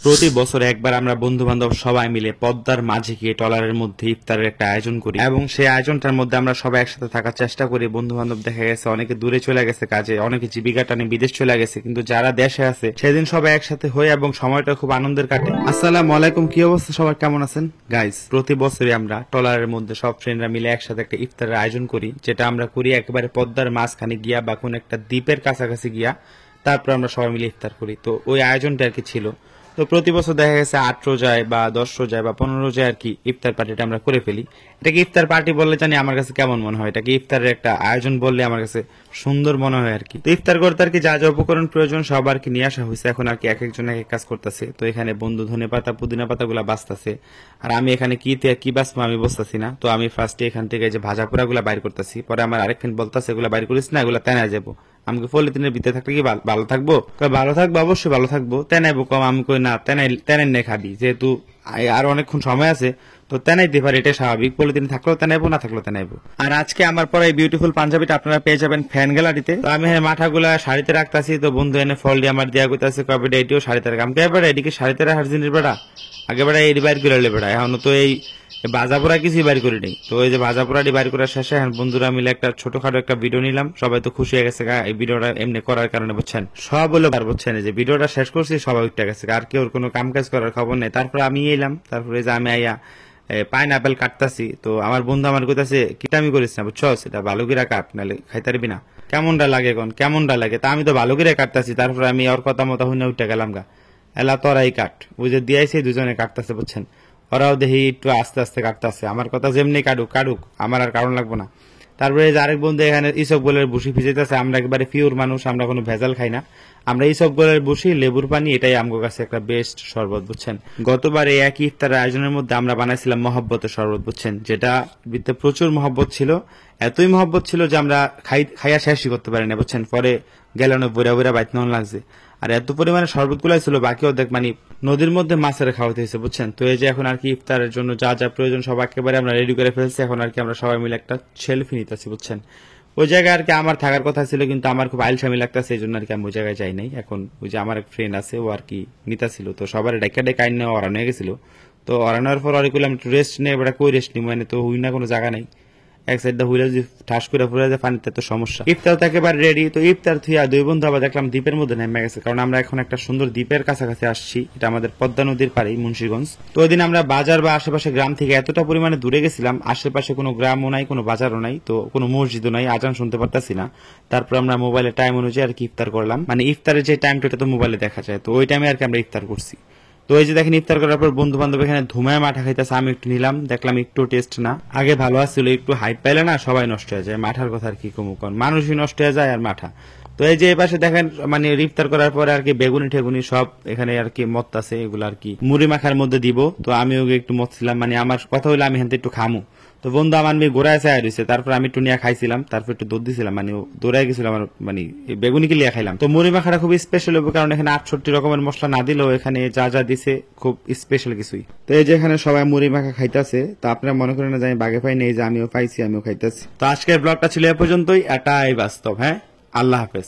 প্রতি বছর একবার আমরা বন্ধু বান্ধব সবাই মিলে পদ্মার মাঝে গিয়ে ট্রলারের মধ্যে ইফতারের একটা আয়োজন করি এবং সেই আয়োজনটার মধ্যে আমরা সবাই একসাথে থাকার চেষ্টা করি। বন্ধু বান্ধব দেখা গেছে অনেকে দূরে চলে গেছে কাজে, অনেকে জীবিকা টানে বিদেশ চলে গেছে, কিন্তু যারা দেশে আছে সেদিন সবাই একসাথে হই এবং সময়টা খুব আনন্দের কাটে। আসসালামু আলাইকুম, কি অবস্থা সবার, কেমন আছেন গাইস? প্রতি বছরই আমরা ট্রলারের মধ্যে সব ফ্রেন্ডরা মিলে একসাথে একটা ইফতারের আয়োজন করি, যেটা আমরা করি একেবারে পদ্মার মাঝখানে গিয়া বা কোন একটা দ্বীপের কাছাকাছি গিয়া তারপর আমরা সবাই মিলে ইফতার করি। তো ওই আয়োজনটা আর কি ছিল। তো প্রতি বছর দেখা গেছে 8 রোজায় বা 10 রোজায় বা 15 রোজায় আর কি ইফতার পার্টিটা আমরা করে ফেলি। এটাকে ইফতার পার্টি বললে জানি আমার কাছে কেমন মনে হয়, এটাকে ইফতারের একটা আয়োজন বললে আমার কাছে সুন্দর মনে হয় আর কি। তো ইফতার করতে আর কি যা যা উপকরণ প্রয়োজন সব আর কি নিয়ে আসা হয়েছে। এখন আর কি এক একজন এক এক কাজ করতেছে। তো এখানে বন্ধু ধনে পাতা পুদিনা পাতা গুলা বাঁচতেছে, আর আমি এখানে কি বাঁচবো আমি বুঝতেছি না। তো আমি ফার্স্টে এখান থেকে যে ভাজা পোড়া গুলা বাইর করতেছি, পরে আমার আরেক ফ্রেন্ড বলতেছে এগুলা বাইর করিস না, এগুলা তেনা যাবো। আমাকে পলিথিনের ভিতরে থাকলে কি ভালো থাকবো? ভালো থাকবো, অবশ্যই ভালো থাকবো, তেনাইবো কম। আমি কই না, তেনাই নে খাবি, যেহেতু আর অনেকক্ষণ সময় আছে তো তেনাইতে পারে, এটা স্বাভাবিক। পলিথিন থাকলেও তেনাইবো, না থাকলেও তেনাইবো। আর আজকে আমার পরে এই বিউটিফুল পাঞ্জাবিটা আপনারা পেয়ে যাবেন ফ্যান গ্যালারিতে। তো আমি মাথাগুলা শাড়িতে রাখতেছি, তো বন্ধু এনে ফল দিয়ে আমার দেওয়া করতেছে, কবে এটিও শাড়িতে রাখ। আমি এবারে এদিকে শাড়িতে রাখার জিনিস বেড়া আগে বেড়া এই বাইর করে বেড়া, এখন তো এই ভাজাপোড়া কিছুই বাইর করি নাই। তো এই যে ভাজাপোড়াটি বাইর করার শেষে এখন বন্ধুরা মিলে একটা ছোটখাটো একটা ভিডিও নিলাম, সবাই তো খুশি হয়ে গেছে এই ভিডিওটা এমনি করার কারণে, বুঝছেন? সব বলে বুঝছেন যে ভিডিওটা শেষ করছি সবাই উঠে গেছে, আর কেউ কোনো কাম কাজ করার খবর নেই। তারপরে আমি এলাম, তারপরে যে আমি আইয়া পাইনাপেল কাটতাছি। তো আমার বন্ধু আমার কইতাছে কিটামি করিস না, বুঝছো, সেটা ভালো করে কাট, নাহলে খাইতে পারবি না। কেমনটা লাগে কোন, কেমনটা লাগে? তা আমি তো ভালো করে কাটতাছি। তারপরে আমি ওর কথা মতো হুনে উঠে গেলাম গা, এলা তোরাই কাট। ওই যে দিয়াইছে দুজনে কাটতেছে, বুঝছেন? ওরাও দেখি একটু আস্তে আস্তে কাটতেছে। আমার কথা যেমনি কাটুক, আমার আর কারণ লাগবো না। তারপরে যে আরেক বন্ধু এখানে ইসব গোলের বুসি ভিজাইতেছে। আমরা একেবারে পিওর মানুষ, আমরা কোনো ভেজাল খাই না। আমরা ইসব গোলের বুসি, লেবুর পানি, এটাই আমগো কাছে একটা বেস্ট শরবত, বুঝছেন? গতবার এই একই ইফতারের আয়োজনের মধ্যে আমরা বানাইছিলাম মহব্বতের শরবত, বুঝছেন, যেটা প্রচুর মহব্বত ছিল। এতই মহব্বত ছিল যে আমরা খাইয়া শেষই করতে পারি না, বুঝছেন? পরে গেলানো বুড়া বুড়া বাইত নন লাগছে। আর এত পরিমাণে শরবত গুলাই ছিল, বাকি অর্ধেক মানে নদীর মধ্যে মাছের খাওয়াতে হয়েছে, বুঝছেন? তো এই যে এখন আর কি ইফতারের জন্য যা যা প্রয়োজন সব একেবারে আমরা রেডি করে ফেলছি। এখন আর কি আমরা সবাই মিলে একটা সেলফি নিতেছি, বুঝছেন? ওই জায়গায় আর কি আমার থাকার কথা ছিল, কিন্তু আমার খুব আইলসামি লাগতেছে, এই জন্য আর কি আমি ওই জায়গায় যাই নাই। এখন ওই যে আমার এক ফ্রেন্ড আছে, ও আর কি নিতাছিল, তো সবার ডেকে আইন নেওয়া অরানো হয়ে গেছিল। তো অরানোর পর আর করলাম একটু রেস্ট নেই, এবার কই রেস্ট নি, মানে তো হুই না কোনো জায়গা নাই। এক সাইড হুইলে যদি ঠাস করে ফুলে যায় পানিতে তো সমস্যা। ইফতার তো একেবারে রেডি। তো ইফতার থুয়া দুই বন্ধু আবার দেখলাম দ্বীপের মধ্যে নেমে গেছে, কারণ আমরা এখন একটা সুন্দর দ্বীপের কাছাকাছি আসছি। এটা আমাদের পদ্মা নদীর পাড়েই মুন্সিগঞ্জ। তো ওই দিন আমরা বাজার বা আশেপাশে গ্রাম থেকে এতটা পরিমাণে দূরে গেছিলাম, আশেপাশে কোনো গ্রামও নাই, কোনো বাজারও নাই, তো কোনো মসজিদও নাই, আজান শুনতে পারতাছি না। তারপর আমরা মোবাইলে টাইম অনুযায়ী আর কি ইফতার করলাম, মানে ইফতারের যে টাইমটা তো মোবাইলে দেখা যায়, তো ওই টাইমে আর কি আমরা ইফতার করছি। তো এই যে দেখেন ইফতার করার পর বন্ধু বান্ধব এখানে ধুমায় মাঠা খাইতেছে, আমি একটু নিলাম, দেখলাম একটু টেস্ট না, আগে ভালো আসছিল, একটু হাইপ পাইলে না সবাই নষ্ট হয়ে যায়। মাঠার কথা আর কি কমুকন, মানুষই নষ্ট হয়ে যায় আর মাঠা। তো এই যে এপাশে দেখেন মানে ইফতার করার পরে আর কি বেগুনি ঠেগুনি সব এখানে আর কি মত আছে, এগুলো আর কি মুড়ি মাখার মধ্যে দিব। তো আমিও একটু মত ছিলাম, মানে আমার কথা হইলে আমি হেনতে একটু খামু। তো বন্ধু আমার মেয়ে গোড়ায় চায় রয়েছে, তারপর আমি একটু নিয়ে খাইছিলাম, তারপর একটু দুধ দিছিলাম, মানে দৌড়ায় গেছিল আমার, মানে বেগুনি কে লিয়া খাইলাম। তো মুড়ি মাখাটা খুব স্পেশাল হবে, কারণ এখানে 68 রকমের মশলা না দিলেও এখানে যা যা দিছে খুব স্পেশাল কিছুই। তো এই যে এখানে সবাই মুড়ি মাখা খাইতেছে, তো আপনারা মনে করেন না যে আমি বাগে পাই নেই, যে আমিও পাইছি, আমিও খাইতেছি। তো আজকের ব্লগটা ছিল এ পর্যন্তই, এটাই বাস্তব। হ্যাঁ, আল্লাহ হাফেজ।